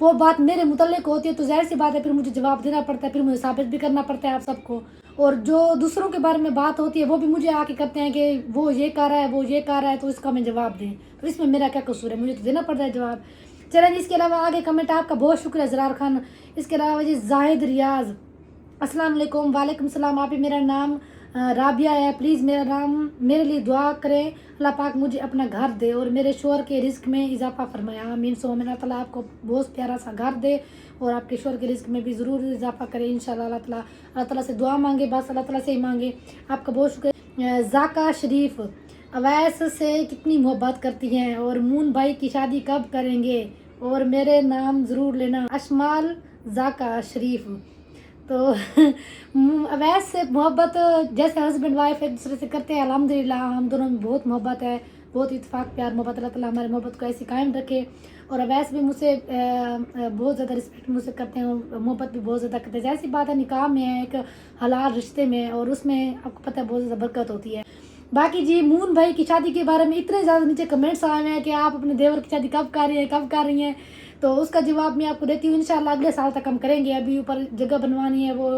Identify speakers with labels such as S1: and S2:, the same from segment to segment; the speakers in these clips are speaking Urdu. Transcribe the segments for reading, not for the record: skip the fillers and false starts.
S1: وہ بات میرے متعلق ہوتی ہے تو ظاہر سی بات ہے پھر مجھے جواب دینا پڑتا ہے، پھر مجھے ثابت بھی کرنا پڑتا ہے آپ سب کو. اور جو دوسروں کے بارے میں بات ہوتی ہے وہ بھی مجھے آ کے کرتے ہیں کہ وہ یہ کر رہا ہے، وہ یہ کر رہا ہے، تو اس کا میں جواب دیں. تو اس میں میرا کیا قصور ہے؟ مجھے تو دینا پڑتا ہے جواب. چلیں جی، اس کے علاوہ آگے کمنٹ آپ کا بہت شکریہ زرار خان. اس کے علاوہ جی زاہد ریاض، السلام علیکم. وعلیکم السلام. آپ ہی میرا نام رابعہ ہے، پلیز میرا نام میرے لیے دعا کریں، اللہ پاک مجھے اپنا گھر دے اور میرے شوہر کے رزق میں اضافہ فرمائے، آمین. سو اللہ تعالیٰ آپ کو بہت پیارا سا گھر دے اور آپ کے شوہر کے رزق میں بھی ضرور اضافہ کرے انشاءاللہ. اللہ تعالیٰ سے دعا مانگے، بس اللہ تعالیٰ سے ہی مانگے. آپ کا بہت شکریہ. ذاکا شریف، اویس سے کتنی محبت کرتی ہیں اور مون بھائی کی شادی کب کریں گے اور میرے نام ضرور لینا. اشمال ذاکا شریف. تو اویس سے محبت جیسے ہسبینڈ وائف ایک دوسرے سے کرتے ہیں، الحمدللہ ہم دونوں میں بہت محبت ہے، بہت اتفاق پیار محبت. اللہ تعالیٰ ہمارے محبت کو ایسی قائم رکھے. اور اویس بھی مجھ سے بہت زیادہ رسپیکٹ مجھ سے کرتے ہیں، محبت بھی بہت زیادہ کرتے ہیں. جیسی بات ہے نکاح میں ہے، ایک حلال رشتے میں، اور اس میں آپ کو پتہ ہے بہت زیادہ برکت ہوتی ہے. باقی جی مون بھائی کی شادی کے بارے میں اتنے زیادہ نیچے کمنٹس آئے ہیں کہ آپ اپنے دیور کی شادی کب کر رہی ہیں. تو اس کا جواب میں آپ کو دیتی ہوں. انشاءاللہ اگلے سال تک ہم کریں گے. ابھی اوپر جگہ بنوانی ہے، وہ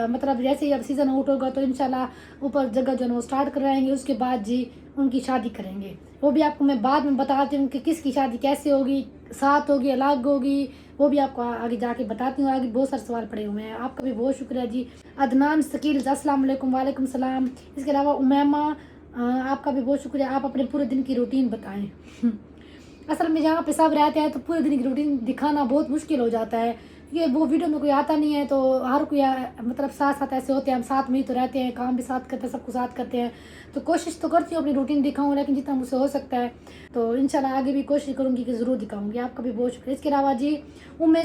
S1: مطلب جیسے ہی اب سیزن آؤٹ ہوگا تو انشاءاللہ اوپر جگہ جو ہے وہ اسٹارٹ کروائیں گے. اس کے بعد جی ان کی شادی کریں گے. وہ بھی آپ کو میں بعد میں بتاتی ہوں کہ کس کی شادی کیسے ہوگی، ساتھ ہوگی الگ ہوگی، وہ بھی آپ کو آگے جا کے بتاتی ہوں. آگے بہت سارے سوال پڑے ہوئے ہیں. آپ کا بھی بہت شکریہ جی. عدنان ثقیل، السلام علیکم. وعلیکم السلام. اس کے علاوہ امیمہ، آپ کا بھی بہت شکریہ. آپ اپنے پورے دن کی روٹین بتائیں. اصل میں جہاں پہ سب رہتے ہیں تو پورے دن کی روٹین دکھانا بہت مشکل ہو جاتا ہے، کیونکہ وہ ویڈیو میں کوئی آتا نہیں ہے. تو ہر کوئی مطلب ساتھ ساتھ ایسے ہوتے ہیں، ہم ساتھ میں ہی تو رہتے ہیں، کام بھی ساتھ کرتے ہیں، سب کو ساتھ کرتے ہیں. تو کوشش تو کرتی ہوں اپنی روٹین دکھاؤں، لیکن جتنا مجھ سے ہو سکتا ہے تو انشاءاللہ آگے بھی کوشش کروں گی کہ ضرور دکھاؤں گی. آپ کا بھی بہت شکریہ. اس کے علاوہ جی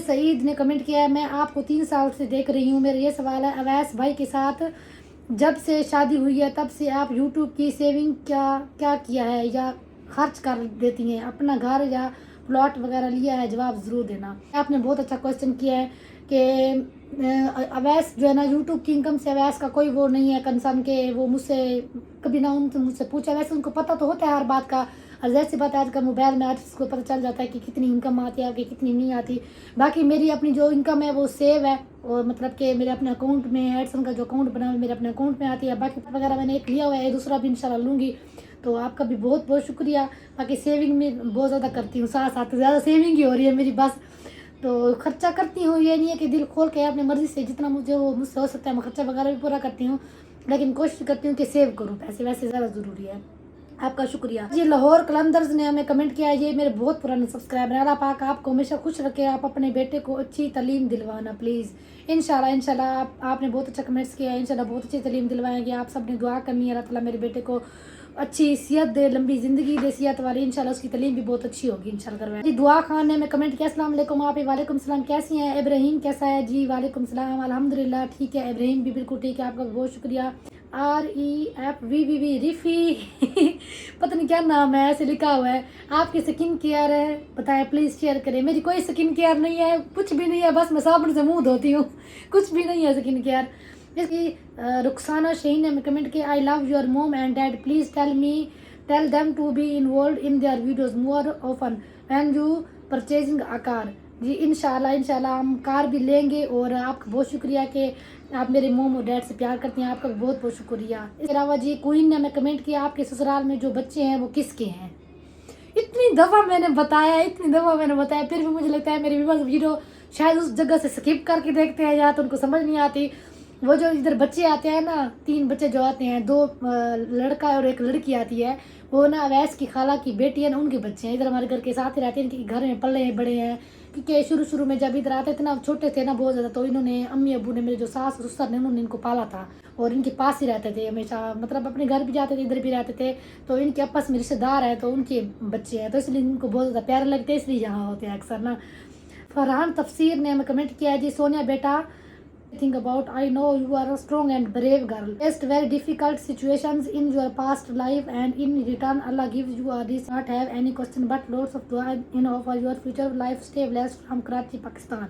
S1: سعید نے کمنٹ کیا ہے، میں آپ کو 3 سال سے دیکھ رہی ہوں. میرا یہ سوال ہے، اویس بھائی کے ساتھ جب سے شادی ہوئی ہے تب سے آپ یوٹیوب کی سیونگ کیا کیا ہے یا خرچ کر دیتی ہیں؟ اپنا گھر یا پلاٹ وغیرہ لیا ہے؟ جواب ضرور دینا. آپ نے بہت اچھا کوشچن کیا ہے کہ اویس جو ہے نا یوٹیوب کی انکم سے اویس کا کوئی وہ نہیں ہے کنسرن کہ وہ مجھ سے کبھی نہ ان سے مجھ سے پوچھا. ویسے ان کو پتہ تو ہوتا ہے ہر بات کا، اور جیسی بات آج کل موبائل میں آرٹسٹ کو پتہ چل جاتا ہے کہ کتنی انکم آتی ہے آپ کی، کتنی نہیں آتی. باقی میری اپنی جو انکم ہے وہ سیو ہے، اور مطلب کہ میرے اپنے اکاؤنٹ میں ایڈسن کا جو اکاؤنٹ بنا ہے میرے اپنے اکاؤنٹ میں آتی ہے. باقی وغیرہ میں نے ایک لیا ہوا ہے، دوسرا بھی انشاءاللہ لوں گی. تو آپ کا بھی بہت بہت شکریہ. باقی سیونگ میں بہت زیادہ کرتی ہوں، ساتھ ساتھ زیادہ سیونگ ہی ہو رہی ہے میری بس. تو خرچہ کرتی ہوں، یہ نہیں ہے کہ دل کھول کے اپنی مرضی سے جتنا مجھے وہ مجھ سے ہو سکتا ہے میں خرچہ وغیرہ بھی پورا کرتی ہوں، لیکن کوشش کرتی ہوں کہ سیو کروں پیسے، ویسے زیادہ ضروری ہے. آپ کا شکریہ جی. لاہور قلندرز نے ہمیں کمنٹ کیا ہے، یہ میرے بہت پرانے سبسکرائبر ہیں. اللہ پاک آپ کو ہمیشہ خوش رکھے. آپ اپنے بیٹے کو اچھی تعلیم دلوانا پلیز. انشاءاللہ آپ نے بہت اچھا کمنٹس کیا ہے. انشاءاللہ بہت اچھی تعلیم دلوائیں گے. آپ سب نے دعا کرنی ہے اللہ تعالیٰ میرے بیٹے کو اچھی صحت دے، لمبی زندگی دے، صحت والی. انشاءاللہ اس کی تعلیم بھی بہت اچھی ہوگی انشاءاللہ کروائیں جی. دعا خان نے ہمیں کمنٹ کیا، السلام علیکم. آپ وعلیکم السلام، کیسی ہیں؟ ابراہیم کیسا ہے جی؟ وعلیکم السلام، الحمدللہ ٹھیک ہے. ابراہیم بھی بالکل ٹھیک ہے. آپ کا بہت شکریہ. REFVVV ریفی پتہ نہیں کیا نام ہے، ایسے لکھا ہوا ہے. آپ کی سکن کیئر ہے بتائیں پلیز، شیئر کریں. میری کوئی سکن کیئر نہیں ہے، کچھ بھی نہیں ہے، بس میں صابن سے منہ دھوتی ہوں، کچھ بھی نہیں ہے سکن کیئر. اس کی رخسانہ شہین نے ہمیں کمنٹ کیا، I love your mom and dad, please tell them to be involved in their videos more often when you purchasing a car. جی انشاءاللہ ہم کار بھی لیں گے. اور آپ کا بہت شکریہ کہ آپ میرے موم اور ڈیڈ سے پیار کرتے ہیں. آپ کا بہت بہت شکریہ. اس کے علاوہ جی کوئن نے ہمیں کمنٹ کیا، آپ کے سسرال میں جو بچے ہیں وہ کس کے ہیں؟ اتنی دفعہ میں نے بتایا، پھر بھی مجھے لگتا ہے میرے ویورز ویڈیو شاید اس جگہ سے سکپ کر کے دیکھتے ہیں یا تو ان کو سمجھ نہیں آتی. وہ جو ادھر بچے آتے ہیں نا، 3 بچے جو آتے ہیں، 2 لڑکا اور 1 لڑکی آتی ہے، وہ نا اویس کی خالہ کی بیٹی ہے نا، ان کے بچے ہیں. ادھر ہمارے گھر کے ساتھ ہی رہتے ہیں، ان کے گھر میں پلے ہیں، بڑے ہیں. کیونکہ شروع میں جب ادھر آتے تھے نا، چھوٹے تھے نا بہت زیادہ، تو انہوں نے امی ابو نے، میرے جو ساس سسر نے، انہوں نے ان کو پالا تھا اور ان کے پاس ہی رہتے تھے ہمیشہ. مطلب اپنے گھر بھی جاتے تھے، ادھر بھی رہتے تھے. تو ان کے آپس میں رشتے دار ہیں، تو ان کے بچے ہیں، تو اس لیے ان کو بہت زیادہ پیارے لگتے ہیں، اس لیے یہاں ہوتے ہیں اکثر نا. فرحان تفسیر نے ہمیں کمنٹ کیا ہے جی، سونیا بیٹا think about, I know you are a strong and brave girl, faced very difficult situations in your past life and in return Allah gives you a this. Not have any question but lots of dua in for your future life. Stay blessed from Karachi, Pakistan.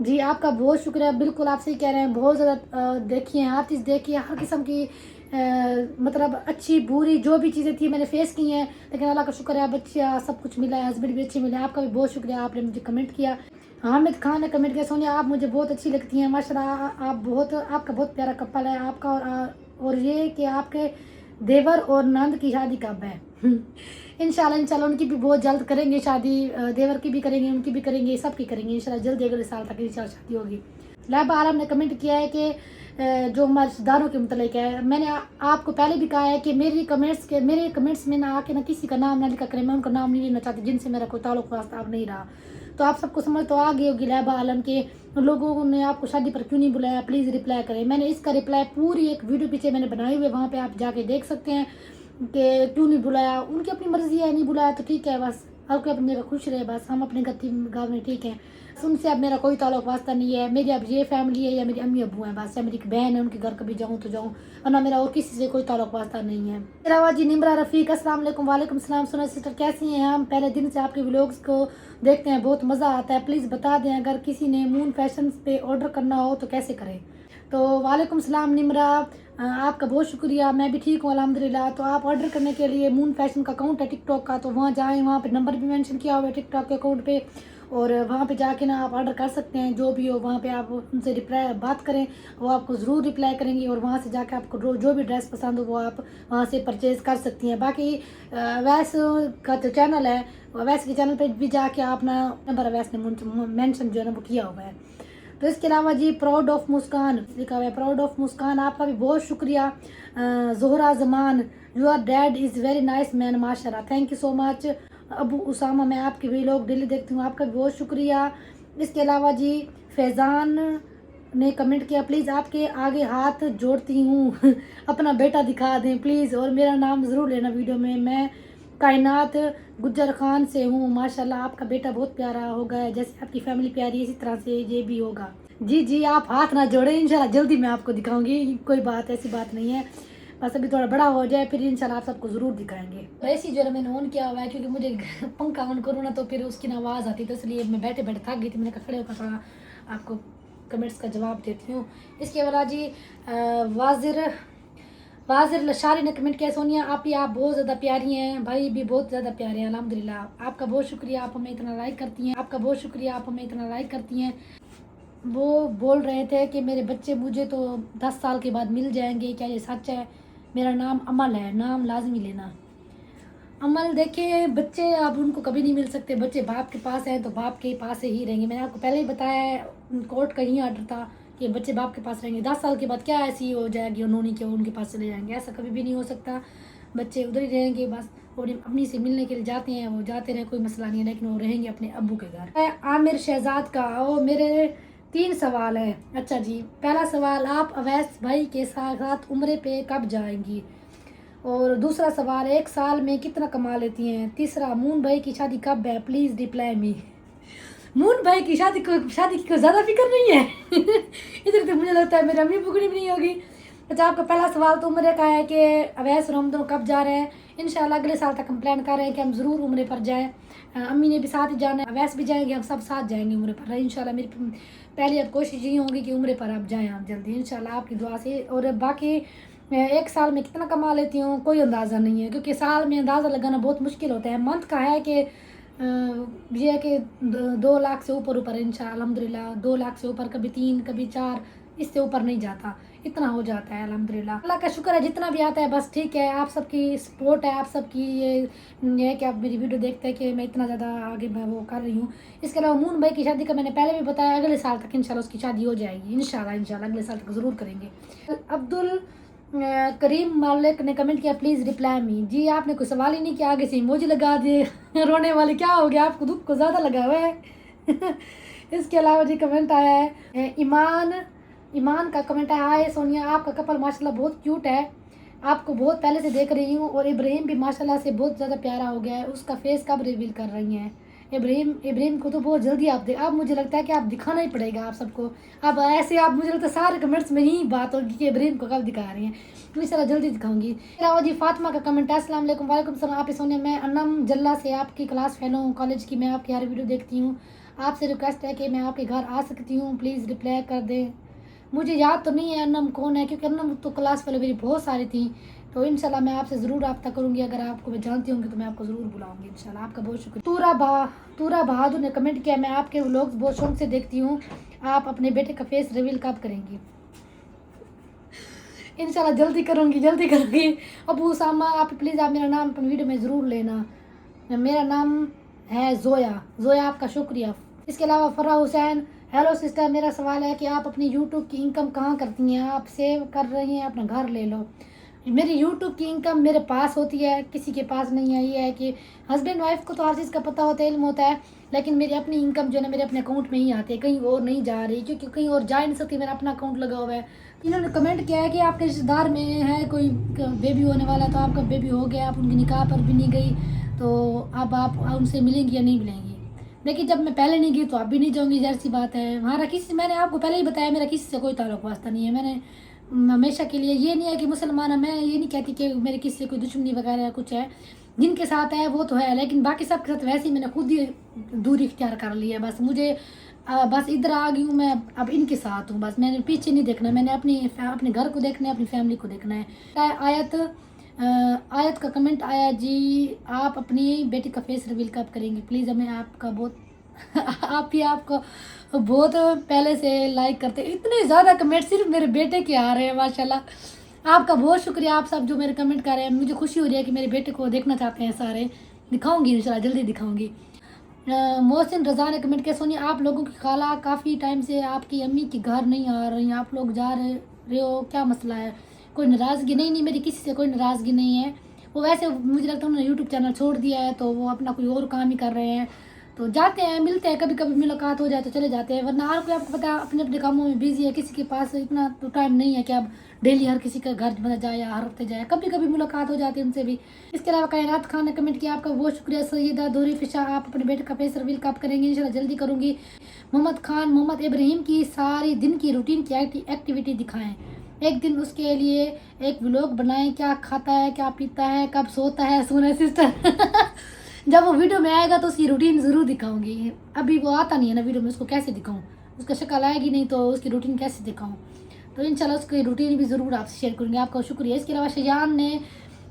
S1: جی آپ کا بہت شکریہ. بالکل آپ صحیح کہہ رہے ہیں، بہت زیادہ دیکھی ہیں، ہر چیز دیکھی ہے، ہر قسم کی مطلب اچھی بری جو بھی چیزیں تھیں میں نے فیس کی ہیں، لیکن اللہ کا شکر ہے اب اچھا سب کچھ ملا ہے، ہسبینڈ بھی اچھے ملے ہیں. آپ کا بھی بہت شکریہ، آپ نے مجھے کمنٹ کیا. حامد خان نے کمنٹ کیا سونیا آپ مجھے بہت اچھی لگتی ہیں ماشاءاللہ، آپ کا بہت پیارا کپل ہے آپ کا، اور یہ کہ آپ کے دیور اور نند کی شادی کب ہے؟ انشاءاللہ ان کی بھی بہت جلد کریں گے شادی، دیور کی بھی کریں گے، ان کی بھی کریں گے، سب کی کریں گے انشاءاللہ، جلد اگلے سال تک انشاءاللہ شادی ہوگی۔ لہبا عالم نے کمنٹ کیا ہے کہ جو ہمارے رشتہ داروں کے متعلق ہے، میں نے آپ کو پہلے بھی کہا ہے کہ میرے کمنٹس میں نہ آ کے نہ کسی کا نام نہ لکھا کریں، میں ان کا نام نہیں لینا چاہتی جن سے میرا کوئی تعلق واسطہ اب نہیں رہا۔ تو آپ سب کو سمجھ تو آ گئی ہوگی لہبا عالم کے لوگوں نے آپ کو شادی پر کیوں نہیں بلایا، پلیز رپلائی کریں۔ میں نے اس کا رپلائی پوری ایک ویڈیو پیچھے میں نے بنائی ہوئی ہے، وہاں پہ آپ جا کے دیکھ سکتے ہیں کہ کیوں نہیں بلایا۔ ان کی اپنی مرضی ہے، نہیں بلایا تو ٹھیک ہے، بس آپ کے اپنے خوش رہے، بس ہم اپنے گھر میں ٹھیک ہیں۔ ان سے اب میرا کوئی تعلق واسطہ نہیں ہے، میری اب یہ فیملی ہے یا میری امی ابو ہیں بس، یا میری ایک بہن ہے ان کے گھر کبھی جاؤں تو جاؤں، ورنہ میرا اور کسی سے کوئی تعلق واسطہ نہیں ہے۔ میرا جی نمرا رفیق السلام علیکم۔ وعلیکم السلام سنا سسٹر کیسی ہیں؟ ہم پہلے دن سے آپ کے ولاگس کو دیکھتے ہیں، بہت مزہ آتا ہے، پلیز بتا دیں اگر کسی نے مون فیشنز پہ آرڈر کرنا ہو تو کیسے کریں؟ تو وعلیکم السلام نمرا، آپ کا بہت شکریہ، میں بھی ٹھیک ہوں الحمدللہ۔ تو آپ آرڈر کرنے کے لیے مون فیشن کا اکاؤنٹ ہے ٹک ٹاک کا، تو وہاں جائیں، وہاں پہ نمبر بھی مینشن کیا ہوا ہے ٹک ٹاک کے اکاؤنٹ پہ، اور وہاں پہ جا کے نا آپ آرڈر کر سکتے ہیں جو بھی ہو، وہاں پہ آپ ان سے بات کریں، وہ آپ کو ضرور رپلائی کریں گی، اور وہاں سے جا کے آپ کو جو بھی ڈریس پسند ہو وہ آپ وہاں سے پرچیز کر سکتی ہیں۔ باقی ویس کا جو چینل ہے، ویس کے چینل پہ بھی جا کے آپ نا نمبر ویس نے مینشن جو ہے نا وہ کیا ہوا ہے۔ تو اس کے علاوہ جی پراؤڈ آف مسکان لکھا ہوا ہے، پراؤڈ آف مسکان آپ کا بھی بہت شکریہ۔ Zahra Zaman your dad is very nice man ماشاء اللہ، thank you so much. Abu Usama میں آپ کے بھی لوگ ڈیلی دیکھتی ہوں، آپ کا بھی بہت شکریہ۔ اس کے علاوہ جی فیضان نے کمنٹ کیا پلیز آپ کے آگے ہاتھ جوڑتی ہوں اپنا بیٹا دکھا دیں پلیز، اور میرا نام ضرور لینا ویڈیو میں کائنات گجر خان سے ہوں، ماشاءاللہ آپ کا بیٹا بہت پیارا ہوگا ہے، جیسے آپ کی فیملی پیاری ہے اسی طرح سے یہ بھی ہوگا۔ جی آپ ہاتھ نہ جوڑیں، انشاءاللہ جلدی میں آپ کو دکھاؤں گی، کوئی بات ایسی بات نہیں ہے، بس ابھی تھوڑا بڑا ہو جائے پھر انشاءاللہ آپ سب کو ضرور دکھائیں گے۔ ایسی جو ہے میں نے آن کیا ہوا ہے کیونکہ مجھے پنکھا آن کروں نا تو پھر اس کی آواز آتی، تو اس لیے میں بیٹھے بیٹھے تھک گئی تھی، میں نے کہا کھڑے ہو کر تھوڑا آپ کو کمنٹس کا جواب دیتی ہوں۔ اس کے بعد جی واضر لشاری نے کمنٹ کیا سونیا آپ بہت زیادہ پیاری ہیں، بھائی بھی بہت زیادہ پیارے ہیں الحمدللہ، آپ کا بہت شکریہ، آپ ہمیں اتنا لائک کرتی ہیں، وہ بول رہے تھے کہ میرے بچے مجھے تو 10 سال کے بعد مل جائیں گے، کیا یہ سچ ہے؟ میرا نام امل ہے، نام لازمی لینا۔ امل دیکھیں بچے اب ان کو کبھی نہیں مل سکتے، بچے باپ کے پاس ہیں تو باپ کے پاس ہی رہیں گے، میں نے آپ کو پہلے ہی بتایا ہے، کورٹ کا ہی آرڈر تھا کہ بچے باپ کے پاس رہیں گے، 10 سال کے بعد کیا ایسی ہو جائے گی انہوں نے کہ ان کے پاس چلے جائیں گے، ایسا کبھی بھی نہیں ہو سکتا، بچے ادھر ہی رہیں گے، بس وہ اپنی سے ملنے کے لیے جاتے ہیں، وہ جاتے رہے کوئی مسئلہ نہیں ہے، لیکن وہ رہیں گے اپنے ابو کے گھر۔ عامر شہزاد کا میرے 3 سوال ہیں۔ اچھا جی، پہلا سوال آپ اویس بھائی کے ساتھ عمرے پہ کب جائیں گی؟ اور دوسرا سوال 1 سال میں کتنا کما لیتی ہیں؟ تیسرا مون بھائی کی شادی کب ہے؟ پلیز رپلائی می۔ مون بھائی کی شادی کی کوئی زیادہ فکر نہیں ہے ادھر تو مجھے لگتا ہے میری امی بگڑی بھی نہیں ہوگی۔ اچھا آپ کا پہلا سوال تو عمرے کا ہے کہ اویس اور ہم دونوں کب جا رہے ہیں؟ انشاءاللہ اگلے سال تک ہم پلان کر رہے ہیں کہ ہم ضرور عمرے پر جائیں، امی نے بھی ساتھ ہی جانا ہے، اویس بھی جائیں گے، ہم سب ساتھ جائیں گے عمرے پر انشاءاللہ۔ میری پہلی اب کوشش یہ ہوگی کہ عمرے پر آپ جائیں آپ جلدی انشاءاللہ آپ کی دعا سے۔ اور باقی 1 سال میں کتنا کما لیتی ہوں کوئی اندازہ نہیں ہے، کیونکہ سال میں اندازہ لگانا بہت مشکل ہوتا ہے، منتھ کا ہے کہ یہ ہے کہ 2 لاکھ سے اوپر انشاءاللہ الحمدللہ، 2 لاکھ سے اوپر، کبھی 3 کبھی 4 اس سے اوپر نہیں جاتا، اتنا ہو جاتا ہے الحمدللہ، اللہ کا شکر ہے جتنا بھی آتا ہے بس ٹھیک ہے، آپ سب کی سپورٹ ہے، آپ سب کی یہ ہے کہ آپ میری ویڈیو دیکھتے ہیں کہ میں اتنا زیادہ آگے میں وہ کر رہی ہوں۔ اس کے علاوہ مون بھائی کی شادی کا میں نے پہلے بھی بتایا، اگلے سال تک انشاءاللہ اس کی شادی ہو جائے گی انشاءاللہ اگلے سال تک ضرور کریں گے۔ کریم مالک نے کمنٹ کیا پلیز رپلائی می۔ جی آپ نے کوئی سوال ہی نہیں کیا، آگے سے ایموجی لگا دیے رونے والے، کیا ہو گیا آپ کو؟ دکھ کو زیادہ لگا ہوا ہے اس کے علاوہ جی کمنٹ آیا ہے ایمان کا کمنٹ ہے، ہائے سونیا آپ کا کپل ماشاءاللہ بہت کیوٹ ہے، آپ کو بہت پہلے سے دیکھ رہی ہوں، اور ابراہیم بھی ماشاءاللہ سے بہت زیادہ پیارا ہو گیا ہے، اس کا فیس کب ریویل کر رہی ہیں؟ ابراہیم کو تو بہت جلدی اب مجھے لگتا ہے کہ آپ دکھانا ہی پڑے گا آپ سب کو، اب ایسے آپ مجھے لگتا ہے سارے کمنٹس میں یہی بات ہوگی کہ ابراہیم کو کب دکھا رہی ہیں، انشاءاللہ جلدی دکھاؤں گی۔ جی فاطمہ کا کمنٹ ہے، السلام علیکم۔ وعلیکم السلام آپ سونے، میں انم جلہ سے آپ کی کلاس فیلو ہوں کالج کی، میں آپ کی ہر ویڈیو دیکھتی ہوں، آپ سے ریکویسٹ ہے کہ میں آپ کے گھر آ سکتی ہوں، پلیز رپلائی کر دیں۔ مجھے یاد تو نہیں ہے انم کون ہے، کیونکہ انم تو کلاس فیلو میری بہت ساری تھیں، تو انشاءاللہ میں آپ سے ضرور رابطہ کروں گی، اگر آپ کو میں جانتی ہوں گی تو میں آپ کو ضرور بلاؤں گی انشاءاللہ. آپ کا بہت شکریہ. تورا بہادر نے کمنٹ کیا، میں آپ کے ولاگز بہت شوق سے دیکھتی ہوں، آپ اپنے بیٹے کا فیس ریویل کب کریں گی؟ انشاءاللہ جلدی کروں گی. ابو اسامہ آپ پلیز آپ میرا نام اپنی ویڈیو میں ضرور لینا. میرا نام ہے زویا. آپ کا شکریہ. اس کے علاوہ فرح حسین، ہیلو سسٹر، میرا سوال ہے کہ آپ اپنی یوٹیوب کی انکم کہاں کرتی ہیں؟ آپ سیو کر رہی ہیں، اپنا گھر لے لو. میری یوٹیوب کی انکم میرے پاس ہوتی ہے، کسی کے پاس نہیں ہے. یہ ہے کہ ہسبینڈ وائف کو تو ہر چیز کا پتہ ہوتا ہے، علم ہوتا ہے، لیکن میری اپنی انکم جو ہے نا میرے اپنے اکاؤنٹ میں ہی آتی ہے، کہیں اور نہیں جا رہی، کیونکہ کہیں اور جا ہی نہیں سکتی، میرا اپنا اکاؤنٹ لگا ہوا ہے. انہوں نے کمنٹ کیا ہے کہ آپ کے رشتہ دار میں ہے کوئی بیبی ہونے والا، تو آپ کا بیبی ہو گیا، آپ ان کی نکاح پر بھی نہیں گئی، تو اب آپ ان سے ملیں گی یا نہیں ملیں گی؟ دیکھیے جب میں پہلے نہیں گئی تو اب بھی نہیں جاؤں گی، ظاہر سی بات ہے. ہمارا کسی، میں نے آپ کو پہلے ہی بتایا میرا کسی سے کوئی تعلق واسطہ نہیں ہے. میں نے ہمیشہ کے لیے، یہ نہیں ہے کہ مسلمان ہے، میں یہ نہیں کہتی کہ میرے کسی سے کوئی دشمنی وغیرہ یا کچھ ہے. جن کے ساتھ ہے وہ تو ہے، لیکن باقی سب کے ساتھ ویسے ہی میں نے خود ہی دوری اختیار کر لی ہے. بس مجھے بس ادھر آ گئی ہوں میں، اب ان کے ساتھ ہوں. بس میں نے پیچھے نہیں دیکھنا، میں نے اپنے گھر کو دیکھنا ہے، اپنی فیملی کو دیکھنا ہے. آیت کا کمنٹ آیا جی، آپ اپنی بیٹی کا فیس ریویل کب کریں گے پلیز؟ ہمیں آپ کا بہت آپ کو بہت پہلے سے لائک کرتے، اتنے زیادہ کمنٹ صرف میرے بیٹے کے آ رہے ہیں ماشاءاللہ. آپ کا بہت شکریہ، آپ سب جو میرے کمنٹ کر رہے ہیں، مجھے خوشی ہو رہی ہے کہ میرے بیٹے کو دیکھنا چاہتے ہیں سارے. دکھاؤں گی انشاءاللہ، جلدی دکھاؤں گی. محسن رضا نے کمنٹ کیا، سونی آپ لوگوں کی خالہ کافی ٹائم سے آپ کی امی کے گھر نہیں آ رہی ہیں، آپ لوگ جا رہے ہو، کیا مسئلہ ہے؟ کوئی ناراضگی؟ نہیں میری کسی سے کوئی ناراضگی نہیں ہے. وہ ویسے مجھے لگتا ہے انہوں نے یوٹیوب چینل چھوڑ دیا ہے، تو وہ اپنا کوئی اور کام ہی کر رہے ہیں، تو جاتے ہیں ملتے ہیں، کبھی کبھی ملاقات ہو جائے تو چلے جاتے ہیں، ورنہ ہر کوئی آپ کو پتا ہے اپنے اپنے کاموں میں بزی ہے، کسی کے پاس اتنا تو ٹائم نہیں ہے کہ اب ڈیلی ہر کسی کا گھر جائے یا ہر ہفتے جائے. کبھی کبھی ملاقات ہو جاتی ہے ان سے بھی. اس کے علاوہ کائنات خان نے کمنٹ کیا، آپ کا بہت شکریہ. سیدہ دوری فشا، آپ اپنے بیٹے کا فیس ریویل کب کریں گے؟ انشاءاللہ جلدی کروں گی. محمد ابراہیم کی ساری دن کی روٹین کی ایکٹیویٹی دکھائیں، ایک دن اس کے لیے ایک ولاگ بنائیں، کیا کھاتا ہے، کیا پیتا ہے، کب سوتا ہے. سونا سسٹر جب وہ ویڈیو میں آئے گا تو اس کی روٹین ضرور دکھاؤں گی. ابھی وہ آتا نہیں ہے نا ویڈیو میں، اس کو کیسے دکھاؤں؟ اس کا شکل آئے گی نہیں تو اس کی روٹین کیسے دکھاؤں؟ تو انشاءاللہ اس کی روٹین بھی ضرور آپ سے شیئر کروں گی. آپ کا شکریہ. اس کے علاوہ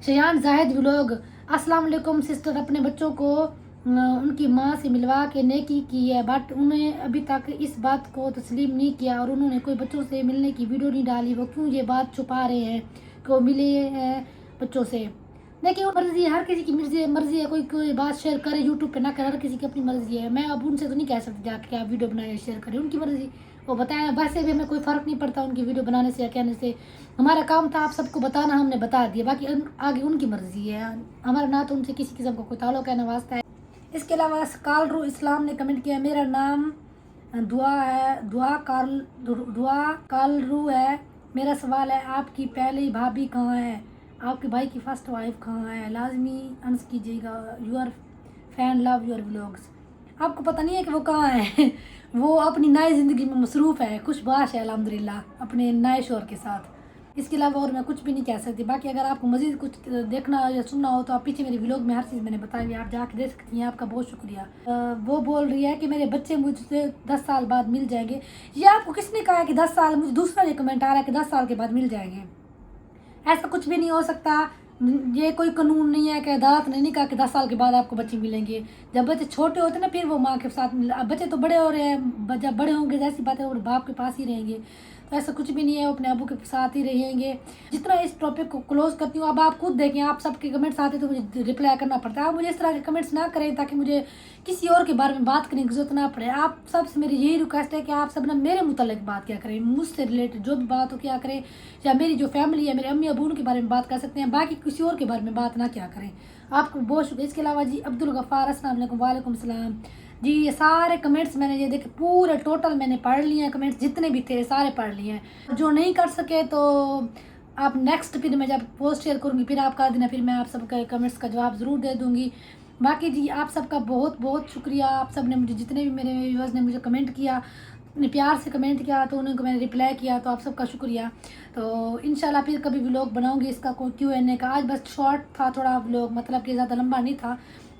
S1: شیان زاہد ولاگ، السلام علیکم سسٹر، اپنے بچوں کو ان کی ماں سے ملوا کے نیکی کی ہے، بٹ انہیں ابھی تک اس بات کو تسلیم نہیں کیا، اور انہوں نے کوئی بچوں سے ملنے کی ویڈیو نہیں ڈالی. وہ کیوں یہ بات چھپا رہے ہیں کہ وہ ملے ہیں بچوں سے؟ دیکھیں مرضی ہے، ہر کسی کی مرضی ہے، کوئی بات شیئر کرے یوٹیوب پہ نہ کرے، ہر کسی کی اپنی مرضی ہے. میں اب ان سے تو نہیں کہہ سکتی جا کے آپ ویڈیو بنائیں یا شیئر کریں، ان کی مرضی وہ بتائیں. ویسے بھی ہمیں کوئی فرق نہیں پڑتا ان کی ویڈیو بنانے سے یا کہنے سے. ہمارا کام تھا آپ سب کو بتانا، ہم نے بتا دیا، باقی آگے ان کی مرضی ہے. ہمارا نہ تو ان سے کسی قسم کا کوئی تعلق ہے، نہ واسطہ ہے. اس کے علاوہ کالرو اسلام نے کمنٹ کیا، میرا نام دعا کالرو ہے، میرا سوال ہے آپ کی پہلی بھابھی کہاں ہے؟ آپ کے بھائی کی فرسٹ وائف کہاں ہے؟ لازمی انس کیجیے گا. Your fan love your vlogs. آپ کو پتہ نہیں ہے کہ وہ کہاں ہے وہ اپنی نئی زندگی میں مصروف ہے، خوش باش ہے الحمدللہ اپنے نئے شوہر کے ساتھ. اس کے علاوہ اور میں کچھ بھی نہیں کہہ سکتی. باقی اگر آپ کو مزید کچھ دیکھنا یا سننا ہو تو آپ پیچھے میرے ولاگ میں ہر چیز میں نے بتائی ہوئی، آپ جا کے دیکھ سکتی ہیں. آپ کا بہت شکریہ. وہ بول رہی ہے کہ میرے بچے مجھ سے 10 سال بعد مل جائیں گے. یہ آپ کو کس نے کہا ہے کہ 10 سال؟ مجھے دوسرا یہ کمنٹ آ رہا ہے کہ 10 سال کے بعد مل جائیں گے. ایسا کچھ بھی نہیں ہو سکتا. یہ کوئی قانون نہیں ہے کہ عدالت نے نہیں کہا کہ 10 سال کے بعد آپ کو بچے ملیں گے. جب بچے چھوٹے ہوتے ہیں نا پھر وہ ماں کے ساتھ اب بچے تو بڑے ہو رہے ہیں، جب بڑے ہوں گے ایسی بات ہے وہ باپ کے پاس ہی رہیں گے. تو ایسا کچھ بھی نہیں ہے، وہ اپنے ابو کے ساتھ ہی رہیں گے. جتنا اس ٹاپک کو کلوز کرتی ہوں، اب آپ خود دیکھیں، آپ سب کے کمنٹس آتے تو مجھے رپلائی کرنا پڑتا ہے. آپ مجھے اس طرح کے کمنٹس نہ کریں تاکہ مجھے کسی اور کے بارے میں بات کرنے کی ضرورت نہ پڑے. آپ سب سے میری یہی ریکویسٹ ہے کہ آپ سب نے میرے متعلق بات کیا کریں، مجھ سے ریلیٹڈ جو بھی بات ہو کیا کریں، یا میری جو فیملی ہے، میرے امی ابو ان کے بارے میں بات کر سکتے ہیں، باقی کسی اور کے بارے میں بات نہ کیا کریں. آپ کو بہت شکریہ. اس کے علاوہ جی عبدالغفار، السلام علیکم. وعلیکم السلام. جی یہ سارے کمنٹس میں نے یہ دیکھے پورے ٹوٹل میں نے پڑھ لیے ہیں، کمنٹس جتنے بھی تھے سارے پڑھ لیے ہیں. جو نہیں کر سکے تو آپ نیکسٹ پھر میں جب پوسٹ شیئر کروں گی پھر آپ کر دینا، پھر میں آپ سب کے کمنٹس کا جواب ضرور دے دوں گی. باقی جی آپ سب کا بہت بہت شکریہ. آپ سب نے مجھے جتنے بھی میرے ویورز نے مجھے کمنٹ کیا، اپنے پیار سے کمنٹ کیا، تو انہیں کو میں نے رپلائی کیا، تو آپ سب کا شکریہ. تو انشاءاللہ پھر کبھی ولاگ بناؤں گی اس کا کوئی Q&A کا. آج بس شارٹ تھا تھوڑا ولاگ، مطلب کہ زیادہ لمبا نہیں تھا.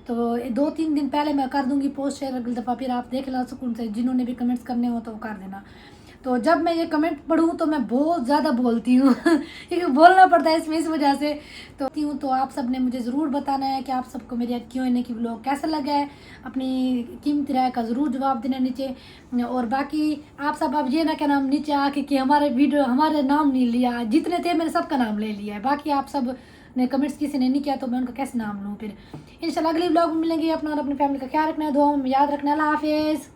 S1: تو 2-3 دن پہلے میں کر دوں گی پوسٹ شیئر اگلی دفعہ، پھر آپ دیکھ لا سکون سے، جنہوں نے بھی کمنٹس کرنے ہو تو وہ کر دینا. تو جب میں یہ کمنٹ پڑھوں تو میں بہت زیادہ بولتی ہوں کیونکہ بولنا پڑتا ہے اس وجہ سے. تو آپ سب نے مجھے ضرور بتانا ہے کہ آپ سب کو میری Q&A کی بلاگ کیسا لگا ہے. اپنی قیمتی رائے کا ضرور جواب دینا نیچے. اور باقی آپ سب اب یہ نہ کہنا نیچے آ کے کہ ہمارے ویڈیو ہمارے نام نہیں لیا. جتنے تھے میں نے سب کا نام لے لیا ہے. باقی آپ سب نے کمنٹس کسی نے نہیں کیا تو میں ان کا کیسے نام لوں پھر. انشاءاللہ اگلی بلاگ میں ملیں گے. اپنا اور اپنی فیملی کا خیال رکھنا ہے. دعاؤں میں یاد رکھنا. اللہ حافظ.